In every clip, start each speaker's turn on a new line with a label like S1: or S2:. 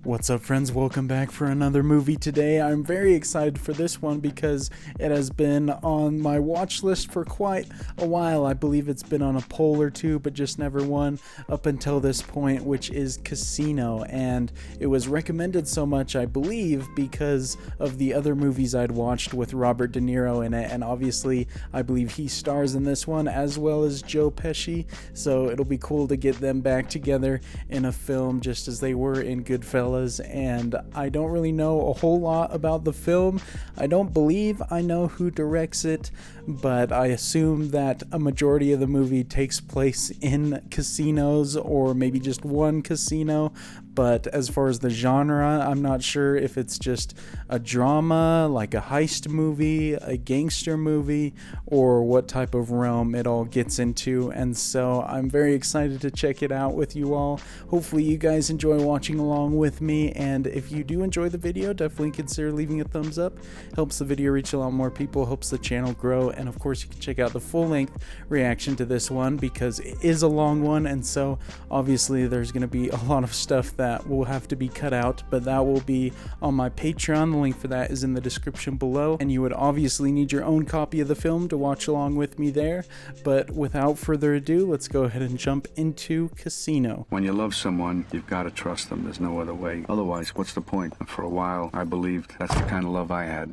S1: What's up, friends? Welcome back for another movie today. I'm very excited for this one because it has been on my watch list for quite a while. I believe it's been on a poll or two, but just never won up until this point, which is Casino. And it was recommended so much, I believe, because of the other movies I'd watched with Robert De Niro in it. And obviously, I believe he stars in this one as well as Joe Pesci. So it'll be cool to get them back together in a film just as they were in Goodfellas. And I don't really know a whole lot about the film. I don't believe I know who directs it, but I assume that a majority of the movie takes place in casinos or maybe just one casino. But as far as the genre, I'm not sure if it's just a drama, like a heist movie, a gangster movie, or what type of realm it all gets into. And so I'm very excited to check it out with you all. Hopefully you guys enjoy watching along with me. And if you do enjoy the video, definitely consider leaving a thumbs up. Helps the video reach a lot more people, helps the channel grow. And of course you can check out the full-length reaction to this one because it is a long one. And so obviously there's going to be a lot of stuff that will have to be cut out, but that will be on my Patreon. The link for that is in the description below, and you would obviously need your own copy of the film to watch along with me there. But without further ado, let's go ahead and jump into Casino.
S2: When you love someone, you've got to trust them. There's no other way. Otherwise, what's the point? And for a while, I believed that's the kind of love I had.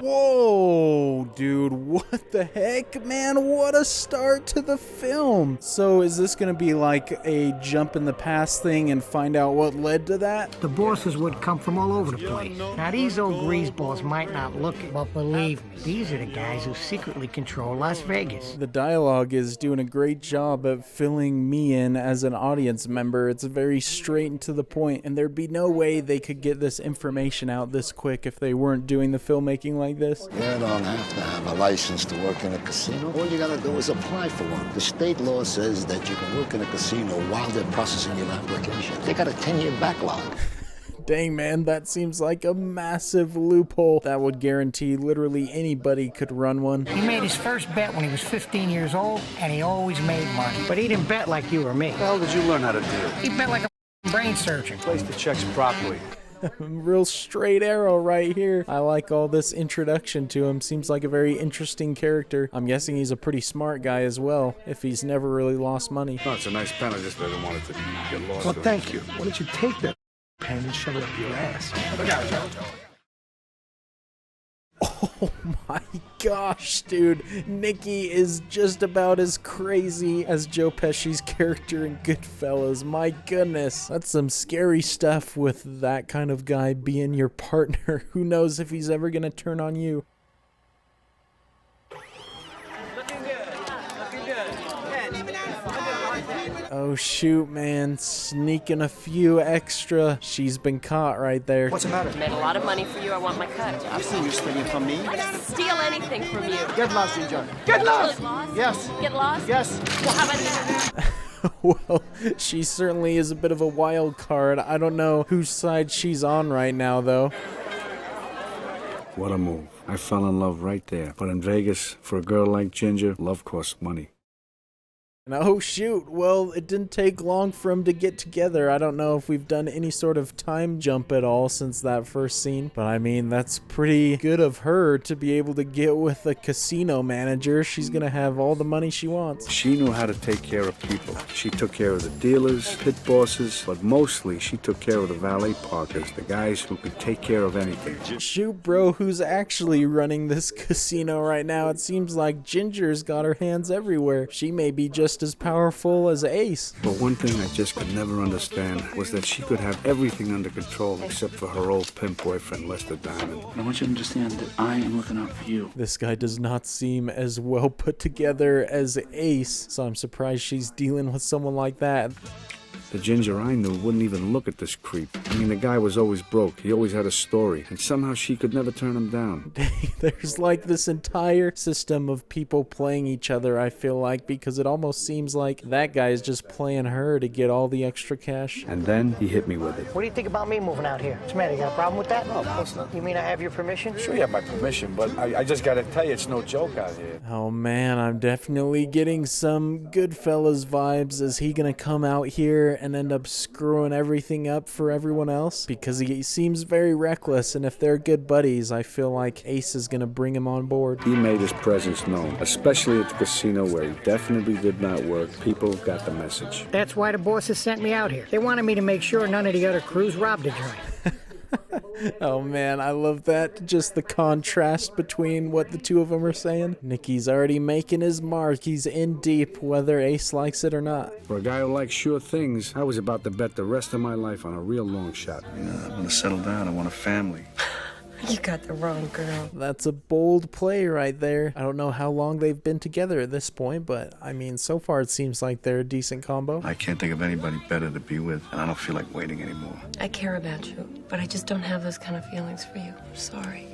S1: Whoa, dude, what the heck, man? What a start to the film. So is this gonna be like a jump in the past thing and find out what led to that?
S3: The bosses would come from all over the place. Now, these old greaseballs might not look it, but believe me, these are the guys who secretly control Las Vegas.
S1: The dialogue is doing a great job of filling me in as an audience member. It's very straight and to the point, and there'd be no way they could get this information out this quick if they weren't doing the filmmaking like this.
S4: You don't have to have a license to work in a casino. All you gotta do is apply for one. The state law says that you can work in a casino while they're processing your application. They got a 10-year backlog.
S1: Dang, man, that seems like a massive loophole that would guarantee literally anybody could run one.
S3: He made his first bet when he was 15 years old, and he always made money. But he didn't bet like you or me.
S2: What the hell did you learn how to do?
S3: He bet like a brain surgeon.
S2: Place the checks properly.
S1: Real straight arrow right here. I like all this introduction to him. Seems like a very interesting character. I'm guessing he's a pretty smart guy as well, if he's never really lost money.
S2: No, it's a nice pen. I just didn't want it to get lost.
S5: Well, thank you. Why don't you take that pen and shove it up your ass?
S1: Oh my gosh, dude. Nikki is just about as crazy as Joe Pesci's character in Goodfellas. My goodness. That's some scary stuff with that kind of guy being your partner. Who knows if he's ever gonna turn on you. Oh shoot, man, sneaking a few extra. She's been caught right there.
S5: What's the matter?
S6: I made a lot of money for you. I want my cut.
S5: I've seen you stealing from me.
S6: I didn't steal anything from you.
S5: Get lost, Ginger. Get lost!
S6: Get lost?
S5: Yes.
S6: Get lost?
S5: Yes.
S6: Well, how about that?
S1: Well, she certainly is a bit of a wild card. I don't know whose side she's on right now, though.
S2: What a move. I fell in love right there. But in Vegas, for a girl like Ginger, love costs money.
S1: And oh shoot, well, it didn't take long for them to get together. I don't know if we've done any sort of time jump at all since that first scene, but I mean, that's pretty good of her to be able to get with a casino manager. She's gonna have all the money she wants.
S2: She knew how to take care of people. She took care of the dealers, pit bosses, but mostly she took care of the valet parkers, the guys who could take care of anything.
S1: Shoot, bro, who's actually running this casino right now? It seems like Ginger's got her hands everywhere. She may be just as powerful as Ace.
S2: But one thing I just could never understand was that she could have everything under control except for her old pimp boyfriend, Lester Diamond.
S7: I want you to understand that I am looking out for you.
S1: This guy does not seem as well put together as Ace, so I'm surprised she's dealing with someone like that.
S2: The Ginger I knew wouldn't even look at this creep. I mean, the guy was always broke. He always had a story. And somehow she could never turn him down.
S1: There's like this entire system of people playing each other, I feel like, because it almost seems like that guy is just playing her to get all the extra cash.
S2: And then he hit me with it.
S3: What do you think about me moving out here? What's the matter? You got a problem with that?
S8: No, of course not.
S3: You mean I have your permission?
S8: Sure you have my permission, but I just gotta tell you, it's no joke out here.
S1: Oh man, I'm definitely getting some Goodfellas vibes. Is he gonna come out here and end up screwing everything up for everyone else? Because he seems very reckless, and if they're good buddies, I feel like Ace is gonna bring him on board.
S2: He made his presence known, especially at the casino where he definitely did not work. People got the message.
S3: That's why the bosses sent me out here. They wanted me to make sure none of the other crews robbed the joint.
S1: Oh man, I love that. Just the contrast between what the two of them are saying. Nikki's already making his mark. He's in deep, whether Ace likes it or not.
S2: For a guy who likes sure things, I was about to bet the rest of my life on a real long shot.
S8: I want to settle down. I want a family.
S6: You got the wrong girl.
S1: That's a bold play right there. I don't know how long they've been together at this point, but I mean, so far it seems like they're a decent combo.
S8: I can't think of anybody better to be with, and I don't feel like waiting anymore.
S6: I care about you, but I just don't have those kind of feelings for you. I'm sorry.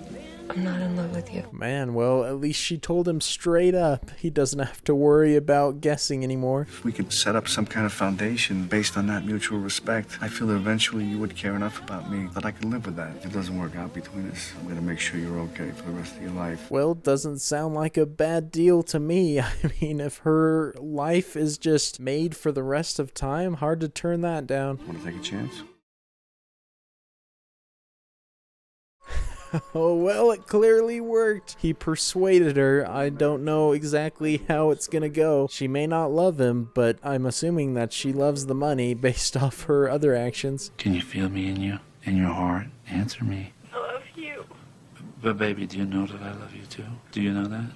S6: I'm not in love with you.
S1: Man, well, at least she told him straight up. He doesn't have to worry about guessing anymore.
S8: If we could set up some kind of foundation based on that mutual respect, I feel that eventually you would care enough about me that I can live with that. If it doesn't work out between us, I'm gonna make sure you're okay for the rest of your life.
S1: Well, doesn't sound like a bad deal to me. I mean, if her life is just made for the rest of time, hard to turn that down.
S8: Want to take a chance?
S1: Oh, well, it clearly worked. He persuaded her. I don't know exactly how it's gonna go. She may not love him, but I'm assuming that she loves the money based off her other actions.
S7: Can you feel me in you? In your heart? Answer me.
S6: I love you.
S7: But baby, do you know that I love you too? Do you know that?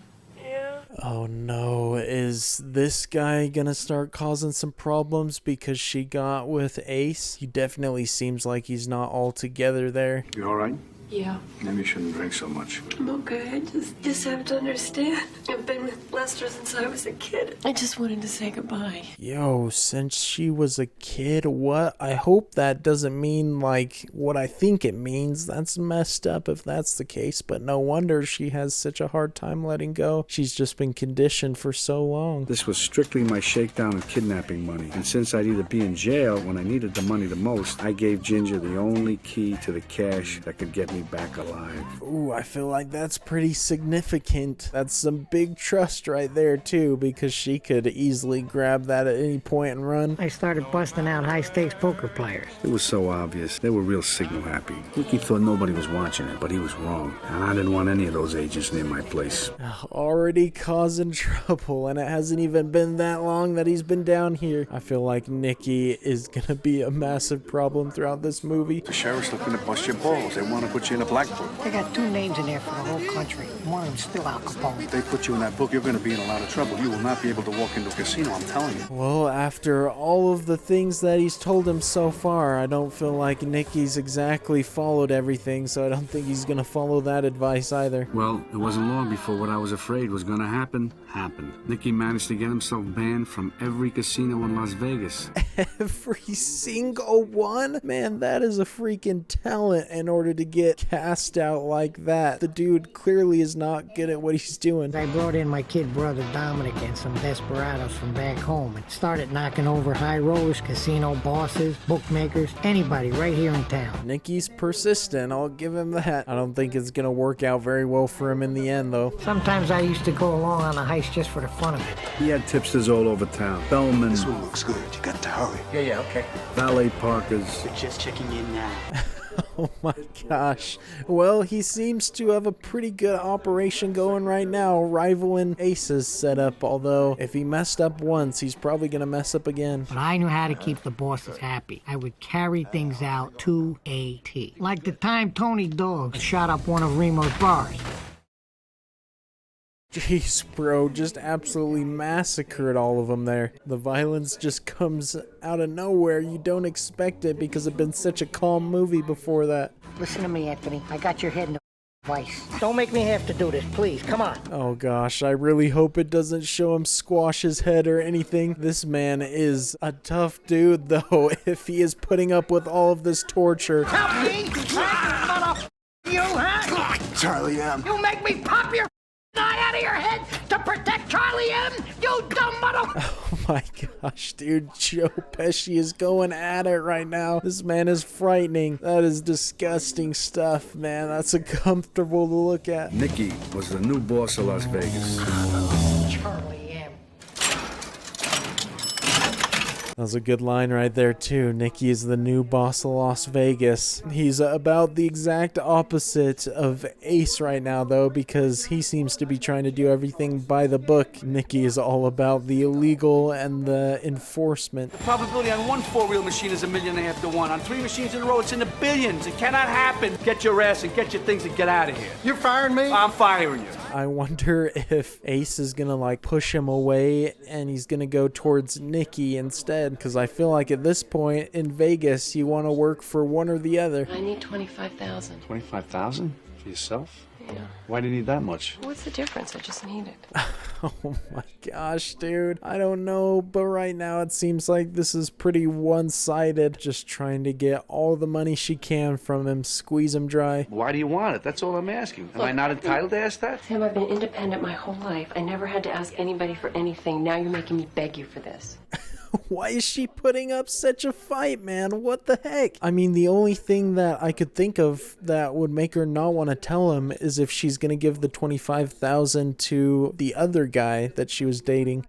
S6: Yeah.
S1: Oh no, is this guy gonna start causing some problems because she got with Ace? He definitely seems like he's not all together there.
S8: You all right?
S6: Yeah.
S8: Maybe you shouldn't drink so much.
S6: I'm okay. I just have to understand. I've been with Lester since I was a kid. I just wanted to say goodbye.
S1: Yo, since she was a kid, what? I hope that doesn't mean like what I think it means. That's messed up if that's the case, but no wonder she has such a hard time letting go. She's just been conditioned for so long.
S2: This was strictly my shakedown and kidnapping money. And since I'd either be in jail when I needed the money the most, I gave Ginger the only key to the cash that could get me back alive.
S1: Ooh, I feel like that's pretty significant. That's some big trust right there too, because she could easily grab that at any point and run.
S3: I started busting out high-stakes poker players.
S2: It was so obvious. They were real signal happy. Nikki thought nobody was watching it, but he was wrong. And I didn't want any of those agents near my place.
S1: Already causing trouble, and it hasn't even been that long that he's been down here. I feel like Nikki is gonna be a massive problem throughout this movie.
S8: The sheriff's looking to bust your balls. They want to put you in a black book.
S3: They got 2 names in there for the whole country. One of them's still Al Capone.
S8: If they put you in that book, you're going to be in a lot of trouble. You will not be able to walk into a casino, I'm telling you.
S1: Well, after all of the things that he's told him so far, I don't feel like Nikki's exactly followed everything, so I don't think he's gonna follow that advice either.
S2: Well, it wasn't long before what I was afraid was going to happen happened. Nikki managed to get himself banned from every casino in Las Vegas.
S1: Every single one? Man, that is a freaking talent in order to get cast out like that. The dude clearly is not good at what he's doing.
S3: I brought in my kid brother Dominic and some desperados from back home and started knocking over high rollers, casino bosses, bookmakers, anybody right here in town.
S1: Nikki's persistent, I'll give him that. I don't think it's gonna work out very well for him in the end though.
S3: Sometimes I used to go along on a heist just for the fun of it.
S2: He had tipsters all over town. Bellman,
S5: This one looks good. You got to hurry.
S9: Yeah, okay.
S2: valet parkers.
S9: We're just checking in now.
S1: Oh my gosh. Well, he seems to have a pretty good operation going right now, rivaling Ace's setup, although if he messed up once, he's probably gonna mess up again.
S3: But I knew how to keep the bosses happy. I would carry things out to a T. Like the time Tony Dogs shot up one of Remo's bars.
S1: Jeez, bro, just absolutely massacred all of them there. The violence just comes out of nowhere. You don't expect it because it's been such a calm movie before that.
S3: Listen to me, Anthony. I got your head in the vice. Don't make me have to do this, please. Come on.
S1: Oh gosh, I really hope it doesn't show him squash his head or anything. This man is a tough dude, though, if he is putting up with all of this torture.
S3: Help me! You, huh?
S5: Charlie M.
S3: You make me pop your eye out of your head to protect Charlie M, you dumb mother...
S1: Oh my gosh, dude, Joe Pesci is going at it right now. This man is frightening. That is disgusting stuff, man. That's uncomfortable to look at.
S2: Nikki was the new boss of Las Vegas.
S3: Charlie M.
S1: That was a good line right there too. Nikki is the new boss of Las Vegas. He's about the exact opposite of Ace right now though, because he seems to be trying to do everything by the book. Nikki is all about the illegal and the enforcement.
S9: The probability on one four-wheel machine is 1.5 million to 1. On 3 machines in a row, it's in the billions. It cannot happen. Get your ass and get your things and get out of here.
S5: You're firing me?
S9: I'm firing you.
S1: I wonder if Ace is gonna like push him away and he's gonna go towards Nikki instead, because I feel like at this point in Vegas you want to work for one or the other.
S6: I need 25,000.
S2: 25,000 for yourself?
S6: Yeah.
S2: Why do you need that much?
S6: What's the difference? I just need it.
S1: Oh my gosh, dude. I don't know, but right now it seems like this is pretty one-sided. Just trying to get all the money she can from him, squeeze him dry.
S2: Why do you want it? That's all I'm asking. Am I not entitled to ask that?
S6: Sam, I've been independent my whole life. I never had to ask anybody for anything. Now you're making me beg you for this.
S1: Why is she putting up such a fight, man? What the heck? I mean, the only thing that I could think of that would make her not want to tell him is if she's going to give the 25,000 to the other guy that she was dating.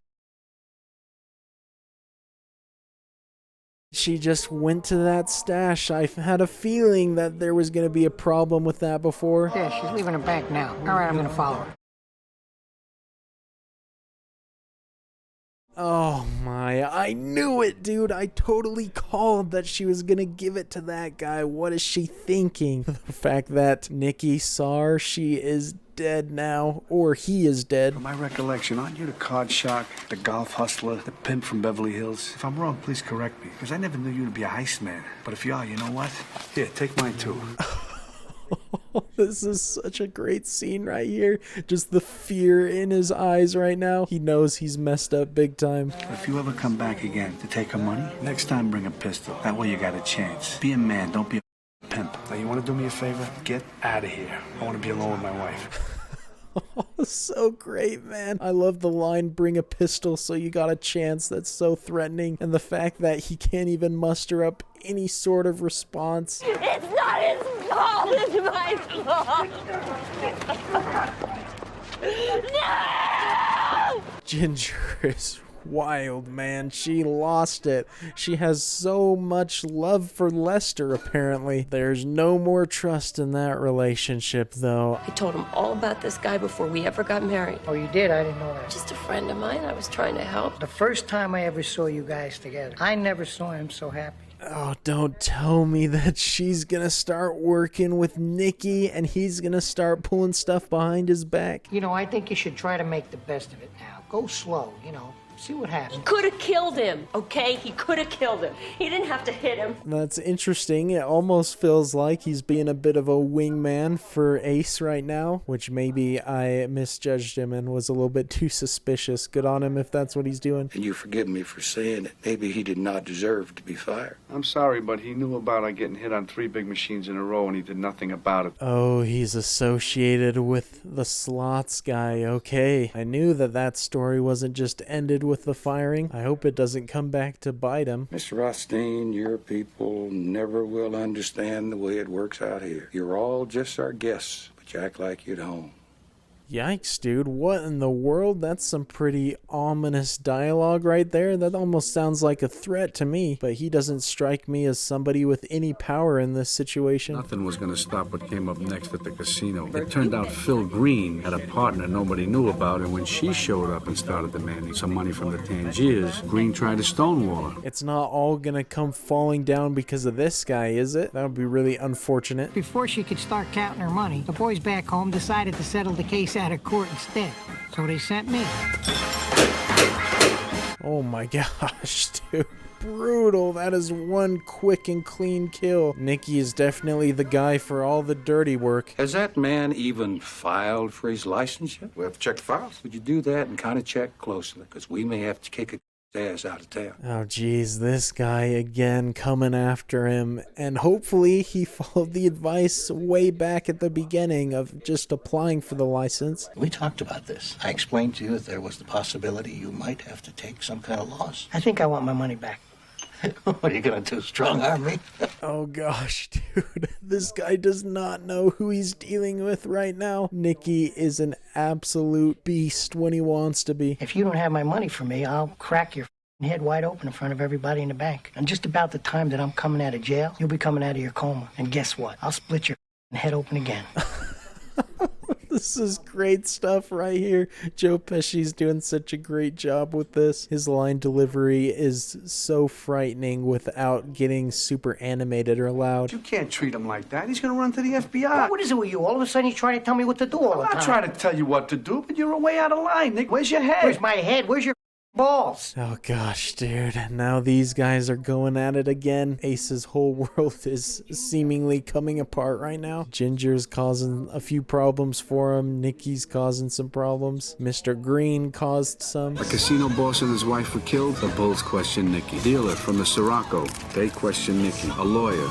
S1: She just went to that stash. I had a feeling that there was going to be a problem with that before.
S3: Yeah, she's leaving it back now. All right, I'm going to follow her.
S1: Oh my, I knew it, dude. I totally called that she was gonna give it to that guy. What is she thinking? The fact that Nikki saw her, she is dead now, or he is dead.
S2: From my recollection, aren't you the card shark, the golf hustler, the pimp from Beverly Hills? If I'm wrong, please correct me, because I never knew you to be a heist man. But if you are, you know what? Here, take mine too.
S1: This is such a great scene right here. Just the fear in his eyes right now. He knows he's messed up big time.
S2: If you ever come back again to take her money, next time bring a pistol. That way you got a chance. Be a man, don't be a pimp. Now you want to do me a favor? Get out of here. I want to be alone with my wife.
S1: Oh, so great, man. I love the line, bring a pistol so you got a chance. That's so threatening. And the fact that he can't even muster up any sort of response.
S6: It's not his fault. It's my fault. No!
S1: Ginger is wild, man. She lost it. She has so much love for Lester, apparently. There's no more trust in that relationship, though.
S6: I told him all about this guy before we ever got married.
S3: Oh, you did? I didn't know that.
S6: Just a friend of mine. I was trying to help.
S3: The first time I ever saw you guys together, I never saw him so happy.
S1: Oh, don't tell me that she's gonna start working with Nikki and he's gonna start pulling stuff behind his back.
S3: You know, I think you should try to make the best of it now. Go slow, you know. See what happens.
S6: He could have killed him, okay? He could have killed him. He didn't have to hit him.
S1: That's interesting. It almost feels like he's being a bit of a wingman for Ace right now, which maybe I misjudged him and was a little bit too suspicious. Good on him if that's what he's doing.
S4: And you forgive me for saying that maybe he did not deserve to be fired.
S8: I'm sorry, but he knew about getting hit on 3 big machines in a row, and he did nothing about it.
S1: Oh, he's associated with the slots guy. Okay. I knew that story wasn't just ended with the firing. I hope it doesn't come back to bite him.
S4: Mr. Rothstein, your people never will understand the way it works out here. You're all just our guests, but you act like you're at home.
S1: Yikes, dude. What in the world? That's some pretty ominous dialogue right there. That almost sounds like a threat to me, but he doesn't strike me as somebody with any power in this situation.
S2: Nothing was going to stop what came up next at the casino. It turned out Phil Green had a partner nobody knew about, and when she showed up and started demanding some money from the Tangiers, Green tried to stonewall her.
S1: It's not all gonna come falling down because of this guy, is it? That would be really unfortunate.
S3: Before she could start counting her money, the boys back home decided to settle the case out of court instead. So they sent me.
S1: Oh my gosh, dude. Brutal. That is one quick and clean kill. Nikki is definitely the guy for all the dirty work.
S4: Has that man even filed for his license yet?
S2: We have to check the files.
S4: Would you do that and kind of check closely? Because we may have to kick a ass out of town.
S1: Oh geez, this guy again coming after him, and hopefully he followed the advice way back at the beginning of just applying for the license.
S4: We talked about this. I explained to you that there was the possibility you might have to take some kind of loss.
S3: I think I want my money back.
S4: What are you going to do, strong-arm me?
S1: Oh gosh, dude. This guy does not know who he's dealing with right now. Nikki is an absolute beast when he wants to be.
S3: If you don't have my money for me, I'll crack your head wide open in front of everybody in the bank. And just about the time that I'm coming out of jail, you'll be coming out of your coma. And guess what? I'll split your head open again.
S1: This is great stuff right here. Joe Pesci's doing such a great job with this. His line delivery is so frightening without getting super animated or loud.
S9: You can't treat him like that. He's gonna run to the FBI.
S3: What is it with you? All of a sudden you're trying to tell me what to do all the time.
S9: I'm not trying to tell you what to do, but you're way out of line, Nick. Where's your head?
S3: Where's my head? Where's your balls?
S1: Oh gosh, dude. Now these guys are going at it again. Ace's whole world is seemingly coming apart right now. Ginger's causing a few problems for him. Nikki's causing some problems. Mr. Green caused some.
S2: A casino boss and his wife were killed. The bulls question Nikki. Dealer from the Sirocco. They question Nikki. A lawyer.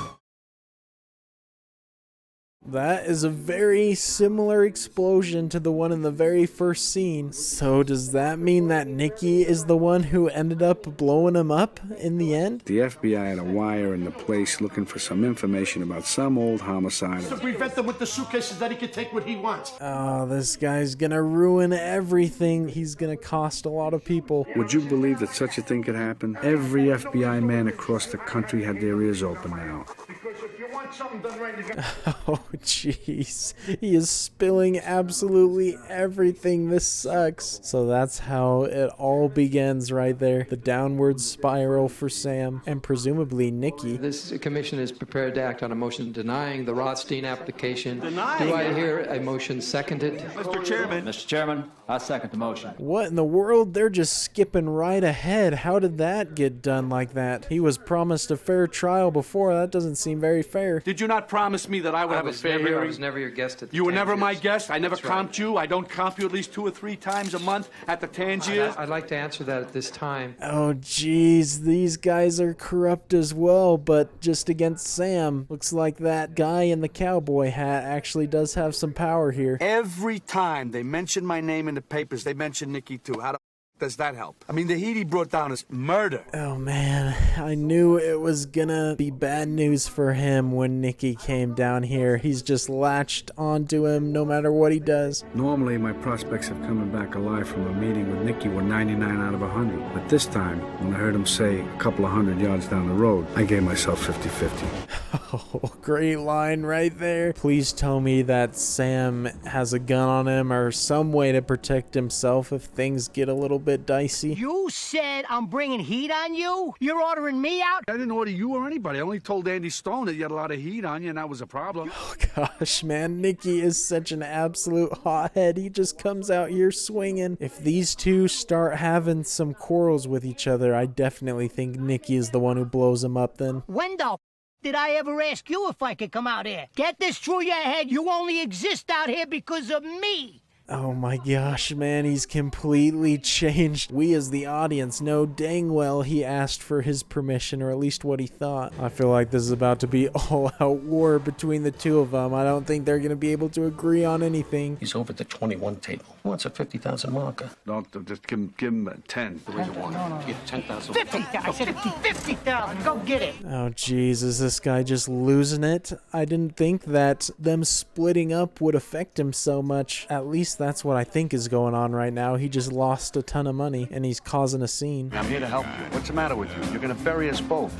S1: That is a very similar explosion to the one in the very first scene. So does that mean that Nikki is the one who ended up blowing him up in the end?
S2: The FBI had a wire in the place looking for some information about some old homicide.
S5: To prevent them with the suitcases that he can take what he wants.
S1: Oh, this guy's gonna ruin everything. He's gonna cost a lot of people.
S2: Would you believe that such a thing could happen? Every FBI man across the country had their ears open now.
S5: Because if you want something done right, you got...
S1: Oh, jeez. He is spilling absolutely everything. This sucks. So that's how it all begins right there. The downward spiral for Sam and presumably Nikki.
S10: This commission is prepared to act on a motion denying the Rothstein application. Do I hear a motion seconded?
S9: Mr. Chairman, I second the motion.
S1: What in the world? They're just skipping right ahead. How did that get done like that? He was promised a fair trial before. That doesn't seem very fair.
S9: Did you not promise me that I would have a fair hearing?
S10: I was never your guest at the
S9: You were never my
S10: Tangiers.
S9: guest. I never
S10: That's right.
S9: comped you. I don't comp you at least 2 or 3 times a month at the Tangiers.
S10: I'd like to answer that at this time.
S1: Oh, jeez. These guys are corrupt as well, but just against Sam. Looks like that guy in the cowboy hat actually does have some power here.
S9: Every time they mention my name in the papers, they mention Nikki too. How the does that help? I mean, the heat he brought down is murder.
S1: Oh man, I knew it was gonna be bad news for him when Nikki came down here. He's just latched onto him no matter what he does.
S2: Normally, my prospects of coming back alive from a meeting with Nikki were 99 out of 100. But this time, when I heard him say a couple of 100 yards down the road, I gave myself 50-50.
S1: Oh, great line right there. Please tell me that Sam has a gun on him or some way to protect himself if things get a little bit dicey.
S3: You said I'm bringing heat on you? You're ordering me out?
S2: I didn't order you or anybody. I only told Andy Stone that you had a lot of heat on you, and that was a problem.
S1: Oh gosh, man, Nikki is such an absolute hothead. He just comes out here swinging. If these two start having some quarrels with each other, I definitely think Nikki is the one who blows him up then.
S3: When the did I ever ask you if I could come out here? Get this through your head. You only exist out here because of me.
S1: Oh my gosh, man, he's completely changed. We as the audience know dang well he asked for his permission, or at least what he thought. I feel like this is about to be all-out war between the two of them. I don't think they're going to be able to agree on anything.
S11: He's over at the 21 table. He wants a 50,000 marker.
S2: Don't just give him 10.
S11: No. Get 10,000.
S3: 50,000. I said 50,000. Go get it.
S1: Oh, jeez, is this guy just losing it? I didn't think that them splitting up would affect him so much. At least that's what I think is going on right now. He just lost a ton of money, and he's causing a scene.
S2: I'm here to help you. What's the matter with you? You're going to bury us both.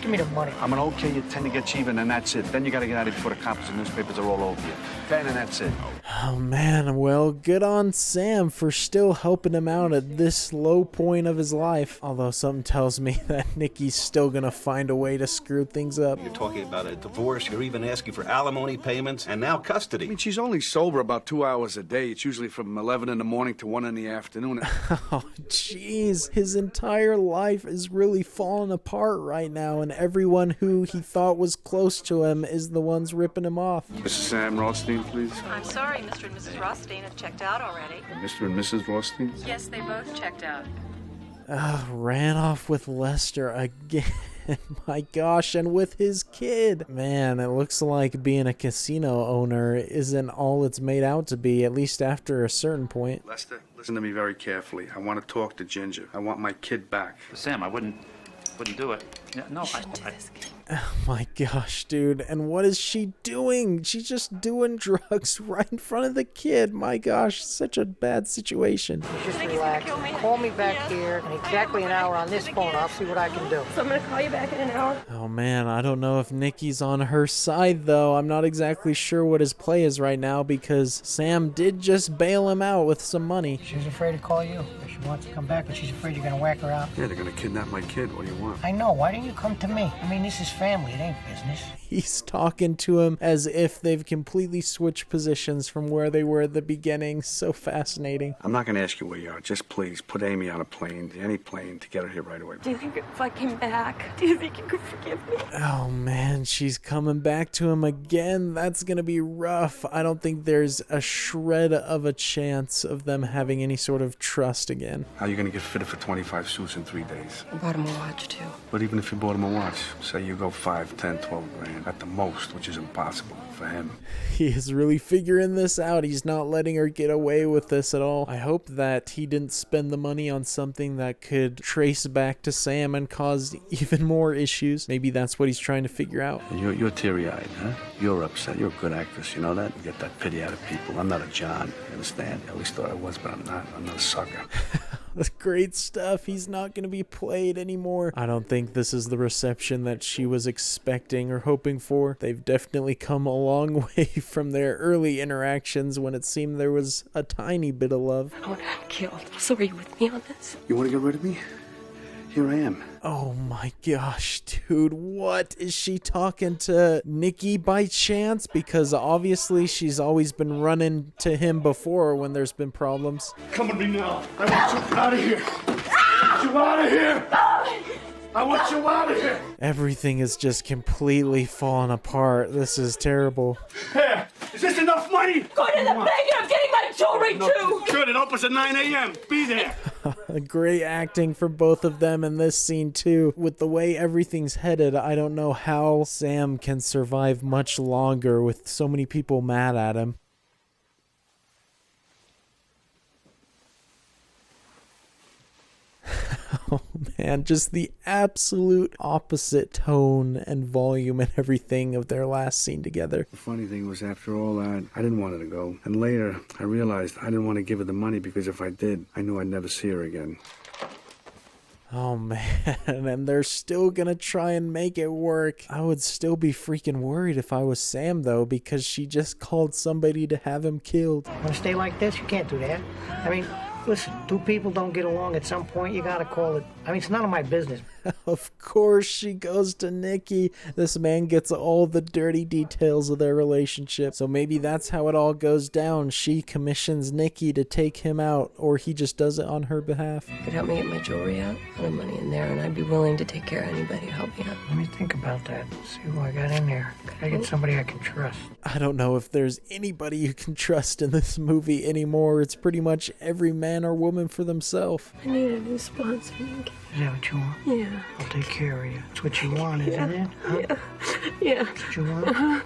S3: Give me the money.
S2: I'm going to okay you 10 to get you even, and that's it. Then you got to get out of here before the cops and newspapers are all over you. 10, and that's it.
S1: Oh, man. Well, good on Sam for still helping him out at this low point of his life. Although something tells me that Nikki's still going to find a way to screw things up.
S11: You're talking about a divorce. You're even asking for alimony payments and now custody.
S2: I mean, she's only sober about 2 hours a day. It's usually from 11 in the morning to 1 in the afternoon.
S1: Oh, jeez. His entire life is really falling apart right now, and everyone who he thought was close to him is the ones ripping him off.
S2: Mrs. Sam Rothstein, please.
S12: I'm sorry, Mr. and Mrs. Rothstein have checked out already.
S2: Mr. and Mrs. Rothstein?
S12: Yes, they both checked out.
S1: Ran off with Lester again. My gosh, and with his kid. Man, it looks like being a casino owner isn't all it's made out to be, at least after a certain point.
S2: Lester, listen to me very carefully. I want to talk to Ginger. I want my kid back.
S7: Sam, I wouldn't do it. Yeah, no,
S1: Oh my gosh, dude. And what is she doing? She's just doing drugs right in front of the kid. My gosh, such a bad situation.
S3: Just relax. Call me back here in exactly an hour on this phone. I'll see what I can do.
S6: So I'm gonna call you back in an hour.
S1: Oh man, I don't know if Nikki's on her side though. I'm not exactly sure what his play is right now because Sam did just bail him out with some money.
S3: She's afraid to call you. She wants to come back, but she's afraid you're gonna whack her out.
S2: Yeah, they're gonna kidnap my kid. What do you want?
S3: I know. Why didn't you come to me? I mean, this is family. It ain't business.
S1: He's talking to him as if they've completely switched positions from where they were at the beginning. So fascinating.
S2: I'm not gonna ask you where you are. Just please put Amy on a plane, any plane, to get her here right away.
S6: Do you think if I came back, do you think you could forgive me?
S1: Oh man, she's coming back to him again. That's gonna be rough. I don't think there's a shred of a chance of them having any sort of trust again.
S2: How are you gonna get fitted for 25 suits in 3 days?
S6: I bought him a watch too.
S2: But even if you bought him a watch, say you go 5, 10, 12 grand at the most, which is impossible for him.
S1: He is really figuring this out. He's not letting her get away with this at all. I hope that he didn't spend the money on something that could trace back to Sam and cause even more issues. Maybe that's what he's trying to figure out.
S2: You're teary-eyed, huh? You're upset. You're a good actress, you know that? You get that pity out of people. I'm not a John, you understand? I always thought I was, but I'm not. I'm not a sucker.
S1: That's great stuff. He's not going to be played anymore. I don't think this is the reception that she was expecting or hoping for. They've definitely come a long way from their early interactions when it seemed there was a tiny bit of love.
S6: I want to have killed. So are you with me on this?
S2: You want to get rid of me? Here I am.
S1: Oh my gosh, dude, what? Is she talking to Nikki by chance? Because obviously she's always been running to him before when there's been problems.
S5: Come with me now. I want you out of here. I want you out of here. I want you out of here.
S1: Everything is just completely falling apart. This is terrible.
S5: Hey, is this enough money?
S6: Go to the bank and I'm getting my jewelry too.
S5: Good, it opens at 9 a.m. Be there.
S1: Great acting for both of them in this scene too. With the way everything's headed, I don't know how Sam can survive much longer with so many people mad at him. Oh man, just the absolute opposite tone and volume and everything of their last scene together.
S2: The funny thing was, after all that, I didn't want her to go. And later, I realized I didn't want to give her the money because if I did, I knew I'd never see her again.
S1: Oh man, and they're still gonna try and make it work. I would still be freaking worried if I was Sam though, because she just called somebody to have him killed.
S3: Want to stay like this? You can't do that. I mean, listen, two people don't get along at some point, you gotta call it. I mean, it's none of my business.
S1: Of course she goes to Nikki. This man gets all the dirty details of their relationship. So maybe that's how it all goes down. She commissions Nikki to take him out, or he just does it on her behalf.
S6: You could help me get my jewelry out. I have money in there, and I'd be willing to take care of anybody who help me out.
S3: Let me think about that. See who I got in there. Could I get somebody I can trust?
S1: I don't know if there's anybody you can trust in this movie anymore. It's pretty much every man or woman for themselves.
S6: I need a new sponsor, Nikki.
S3: Is that what you want?
S6: Yeah.
S3: I'll take care of you. That's what you want, isn't it? Huh?
S6: Yeah.
S3: That's what you want?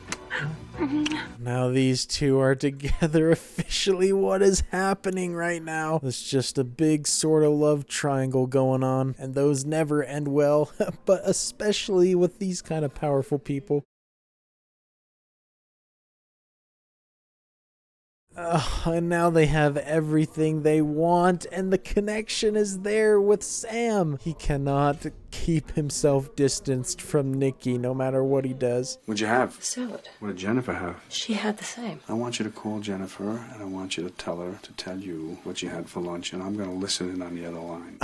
S1: Now these two are together officially. What is happening right now? It's just a big sort of love triangle going on, and those never end well, but especially with these kind of powerful people. And now they have everything they want, and the connection is there with Sam. He cannot keep himself distanced from Nikki no matter what he does.
S2: What'd you have?
S6: Salad.
S2: What did Jennifer have?
S6: She had the same.
S2: I want you to call Jennifer, and I want you to tell her to tell you what you had for lunch, and I'm going to listen in on the other line.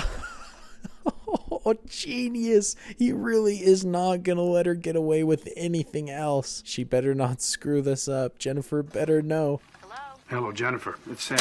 S1: Oh, genius. He really is not gonna let her get away with anything else. She better not screw this up. Jennifer better know.
S2: Hello, Jennifer. It's Sam.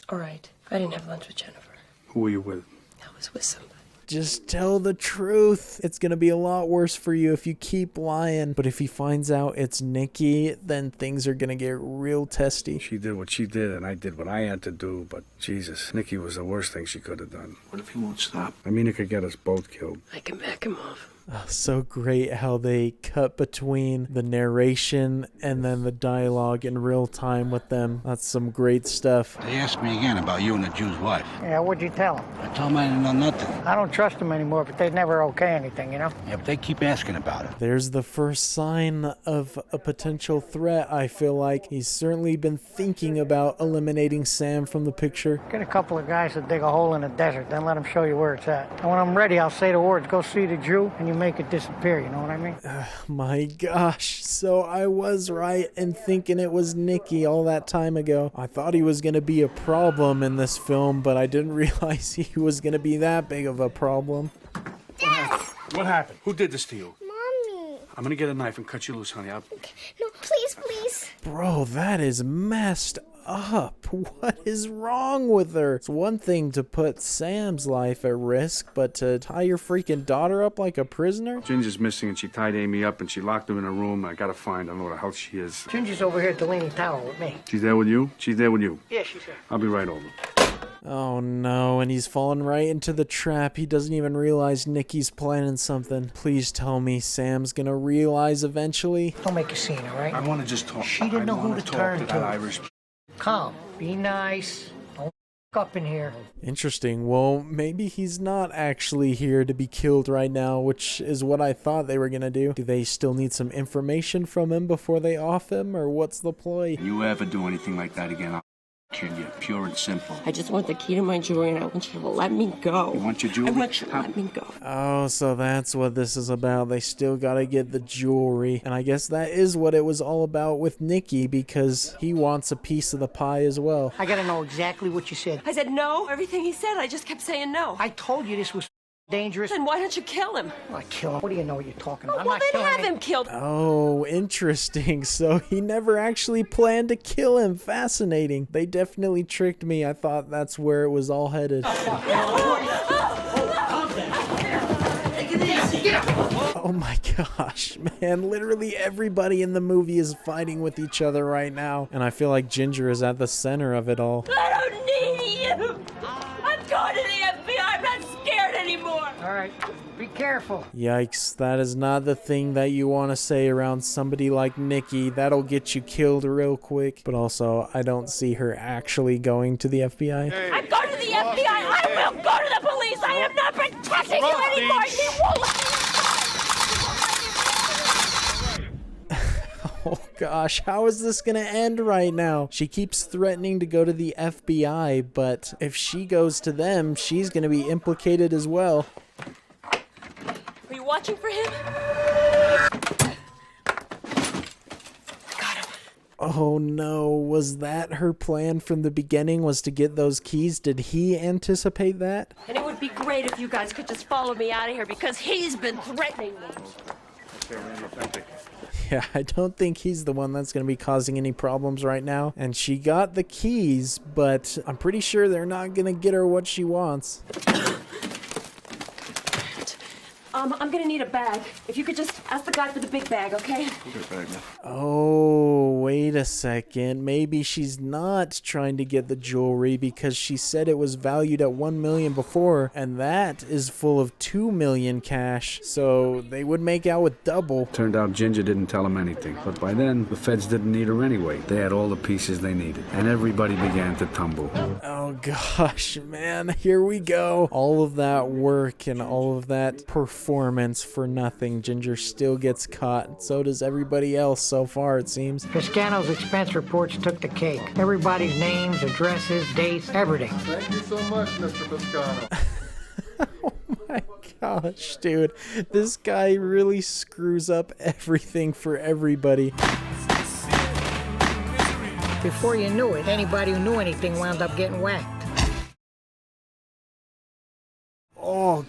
S6: All right. I didn't have lunch with Jennifer.
S2: Who were you with?
S6: I was with somebody.
S1: Just tell the truth. It's gonna be a lot worse for you if you keep lying. But if he finds out it's Nikki, then things are gonna get real testy.
S2: She did what she did, and I did what I had to do, but Jesus, Nikki was the worst thing she could have done. What if he won't stop? I mean, it could get us both killed.
S6: I can back him off.
S1: So great how they cut between the narration and then the dialogue in real time with them. That's some great stuff.
S4: They asked me again about you and the Jew's wife.
S3: Yeah, what'd you tell them?
S4: I told them I didn't know nothing.
S3: I don't trust them anymore, but they'd never okay anything, you know?
S4: Yeah, but they keep asking about it.
S1: There's the first sign of a potential threat, I feel like. He's certainly been thinking about eliminating Sam from the picture.
S3: Get a couple of guys to dig a hole in the desert, then let them show you where it's at. And when I'm ready, I'll say the words, go see the Jew, and you make it disappear, you know what I mean?
S1: My gosh, so I was right in thinking it was Nikki all that time ago. I thought he was going to be a problem in this film, but I didn't realize he was going to be that big of a problem.
S2: What happened? Who did this to you?
S13: Mommy.
S2: I'm gonna get a knife and cut you loose, honey.
S13: No, please, please.
S1: Bro, that is messed up. What is wrong with her? It's one thing to put Sam's life at risk, but to tie your freaking daughter up like a prisoner?
S2: Ginger's missing, and she tied Amy up, and she locked her in a room. I gotta find. I don't know where the hell she is.
S3: Ginger's over here at the Leaning Tower with me.
S2: She's there with you? She's there with you?
S3: Yeah, she's here.
S2: I'll be right over.
S1: Oh no, and he's fallen right into the trap. He doesn't even realize Nikki's planning something. Please tell me Sam's gonna realize eventually.
S3: Don't make a scene, all right?
S2: I want to just talk.
S3: She didn't know who to turn to.
S2: That Irish.
S3: Calm. Be nice. Don't up in here.
S1: Interesting. Well, maybe he's not actually here to be killed right now, which is what I thought they were gonna do. Do they still need some information from him before they off him, or what's the ploy?
S2: You ever do anything like that again, I'll kill you. Pure and simple.
S6: I just want the key to my jewelry and I want you to let me go.
S2: You want your jewelry?
S6: I want you to let me go.
S1: Oh, so that's what this is about. They still gotta get the jewelry. And I guess that is what it was all about with Nikki, because he wants a piece of the pie as well.
S3: I gotta know exactly what you said.
S6: I said no. Everything he said, I just kept saying no.
S3: I told you this was dangerous.
S6: Then why don't you kill him?
S3: I kill him. What do you know what you're talking about?
S6: Well,
S3: I'm not
S6: then
S3: killing
S6: have him killed.
S1: Oh, interesting. So he never actually planned to kill him. Fascinating. They definitely tricked me. I thought that's where it was all headed. Oh my gosh, man. Literally everybody in the movie is fighting with each other right now. And I feel like Ginger is at the center of it all.
S6: I don't need you. I'm going to the FBI. I'm not scared anymore.
S3: All right. Be careful.
S1: Yikes, that is not the thing that you want to say around somebody like Nikki. That'll get you killed real quick. But also, I don't see her actually going to the FBI.
S6: Hey, I'm going to the FBI. I will go to the police. I am not protecting you anymore. He won't let me.
S1: Oh gosh, how is this gonna end right now? She keeps threatening to go to the FBI, but if she goes to them, she's gonna be implicated as well.
S6: Are you watching for him? Got him.
S1: Oh no, was that her plan from the beginning, was to get those keys? Did he anticipate that?
S6: And it would be great if you guys could just follow me out of here because he's been threatening me.
S1: Yeah, I don't think he's the one that's going to be causing any problems right now. And she got the keys, but I'm pretty sure they're not going to get her what she wants.
S6: I'm gonna need a bag. If you could just ask the guy for the big bag, okay?
S1: Oh, wait a second. Maybe she's not trying to get the jewelry because she said it was valued at $1 million before, and that is full of $2 million cash. So they would make out with double.
S2: Turned out Ginger didn't tell him anything. But by then, the feds didn't need her anyway. They had all the pieces they needed. And everybody began to tumble.
S1: Oh gosh, man. Here we go. All of that work and all of that performance for nothing. Ginger still gets caught. So does everybody else so far, it seems.
S3: Piscano's expense reports took the cake. Everybody's names, addresses, dates, everything.
S5: Thank you so much, Mr. Piscano.
S1: Oh my gosh, dude. This guy really screws up everything for everybody.
S3: Before you knew it, anybody who knew anything wound up getting whacked.
S1: Oh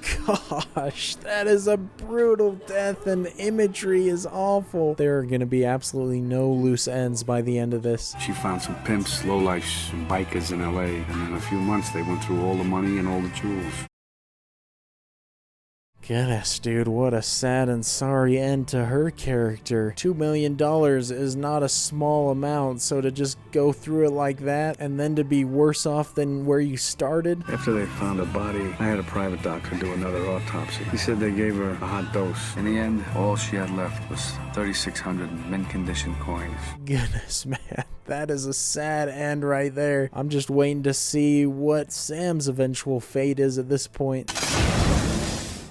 S1: gosh, that is a brutal death and the imagery is awful. There are going to be absolutely no loose ends by the end of this.
S2: She found some pimps, lowlifes, and bikers in L.A. And in a few months, they went through all the money and all the jewels.
S1: Goodness, dude, what a sad and sorry end to her character. $2 million is not a small amount, so to just go through it like that and then to be worse off than where you started.
S2: After they found her body, I had a private doctor do another autopsy. He said they gave her a hot dose. In the end, all she had left was 3,600 mint-condition coins.
S1: Goodness, man. That is a sad end right there. I'm just waiting to see what Sam's eventual fate is at this point.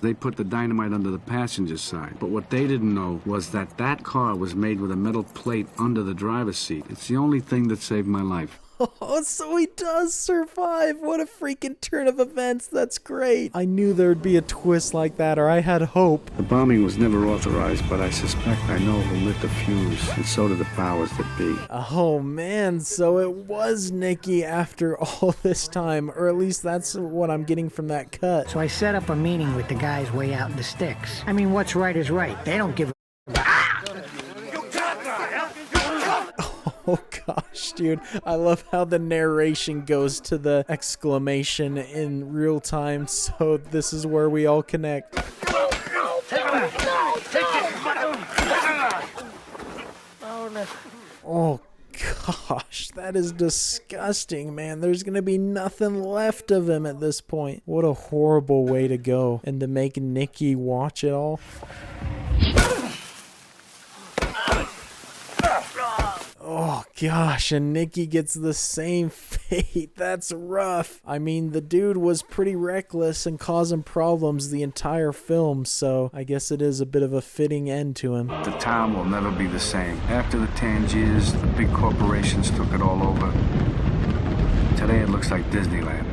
S2: They put the dynamite under the passenger side, but what they didn't know was that that car was made with a metal plate under the driver's seat. It's the only thing that saved my life.
S1: Oh, so he does survive. What a freaking turn of events. That's great. I knew there'd be a twist like that, or I had hope.
S2: The bombing was never authorized, but I suspect I know who lit the fuse, and so did the powers that be.
S1: Oh man, so it was Nikki after all this time, or at least that's what I'm getting from that cut.
S3: So I set up a meeting with the guys way out in the sticks. I mean, what's right is right. They don't give a
S1: Oh gosh, dude. I love how the narration goes to the exclamation in real time, so this is where we all connect. Oh gosh, that is disgusting, man. There's gonna be nothing left of him at this point. What a horrible way to go, and to make Nikki watch it all. Oh gosh, and Nikki gets the same fate. That's rough. I mean, the dude was pretty reckless and causing problems the entire film, so I guess it is a bit of a fitting end to him.
S2: The town will never be the same. After the Tangiers, the big corporations took it all over. Today it looks like Disneyland.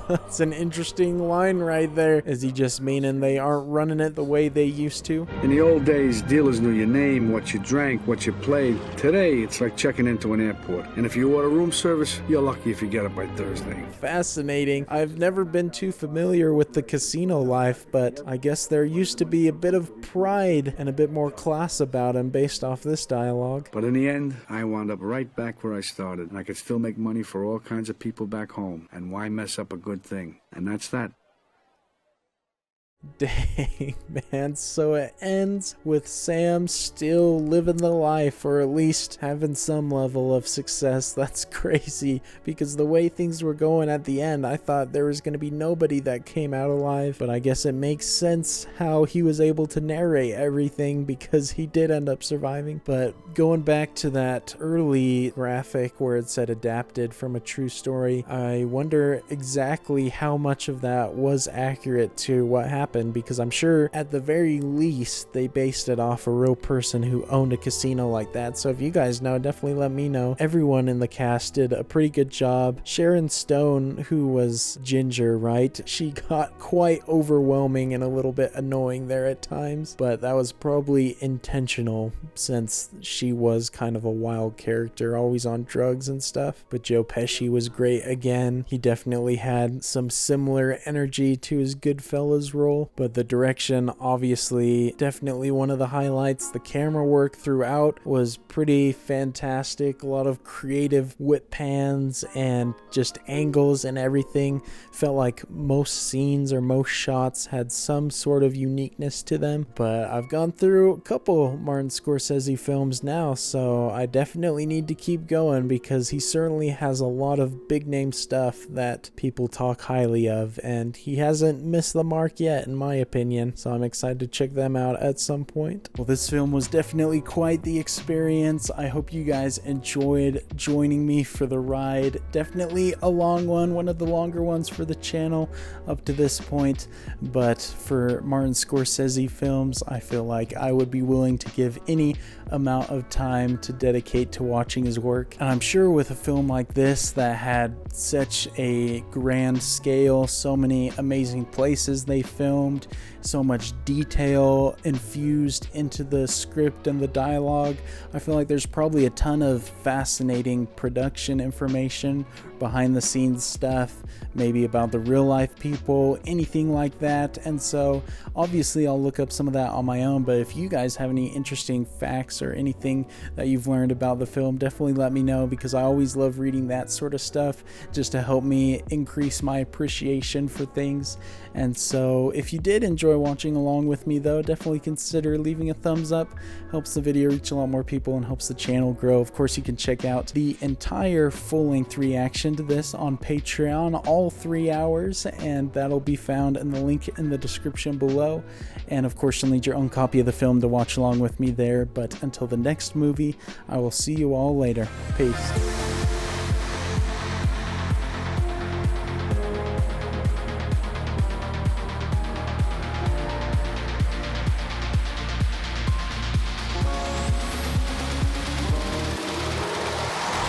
S1: That's an interesting line right there. Is he just meaning they aren't running it the way they used to?
S2: In the old days, dealers knew your name, what you drank, what you played. Today, it's like checking into an airport. And if you order room service, you're lucky if you get it by Thursday.
S1: Fascinating. I've never been too familiar with the casino life, but I guess there used to be a bit of pride and a bit more class about him based off this dialogue.
S2: But in the end, I wound up right back where I started. And I could still make money for all kinds of people back home. And why mess up a good thing? And that's that.
S1: Dang, man. So it ends with Sam still living the life, or at least having some level of success. That's crazy, because the way things were going at the end, I thought there was going to be nobody that came out alive, but I guess it makes sense how he was able to narrate everything, because he did end up surviving. But going back to that early graphic where it said adapted from a true story, I wonder exactly how much of that was accurate to what happened, because I'm sure at the very least they based it off a real person who owned a casino like that. So if you guys know, definitely let me know. Everyone in the cast did a pretty good job. Sharon Stone, who was Ginger, right? She got quite overwhelming and a little bit annoying there at times, but that was probably intentional since she was kind of a wild character, always on drugs and stuff. But Joe Pesci was great again. He definitely had some similar energy to his Goodfellas role. But the direction, obviously, definitely one of the highlights. The camera work throughout was pretty fantastic. A lot of creative whip pans and just angles and everything. Felt like most scenes or most shots had some sort of uniqueness to them. But I've gone through a couple Martin Scorsese films now, so I definitely need to keep going, because he certainly has a lot of big name stuff that people talk highly of, and he hasn't missed the mark yet, in my opinion, so I'm excited to check them out at some point. Well, this film was definitely quite the experience. I hope you guys enjoyed joining me for the ride. Definitely a long one of the longer ones for the channel up to this point, but for Martin Scorsese films, I feel like I would be willing to give any amount of time to dedicate to watching his work. And I'm sure with a film like this that had such a grand scale, so many amazing places they filmed, so much detail infused into the script and the dialogue, I feel like there's probably a ton of fascinating production information behind the scenes stuff, maybe about the real life people, anything like that. And so obviously I'll look up some of that on my own, but if you guys have any interesting facts or anything that you've learned about the film, definitely let me know, because I always love reading that sort of stuff just to help me increase my appreciation for things. And so if you did enjoy watching along with me though, definitely consider leaving a thumbs up. Helps the video reach a lot more people and helps the channel grow. Of course, you can check out the entire full-length reaction to this on Patreon, all 3 hours, and that'll be found in the link in the description below. And of course, you'll need your own copy of the film to watch along with me there. But until the next movie, I will see you all later. Peace.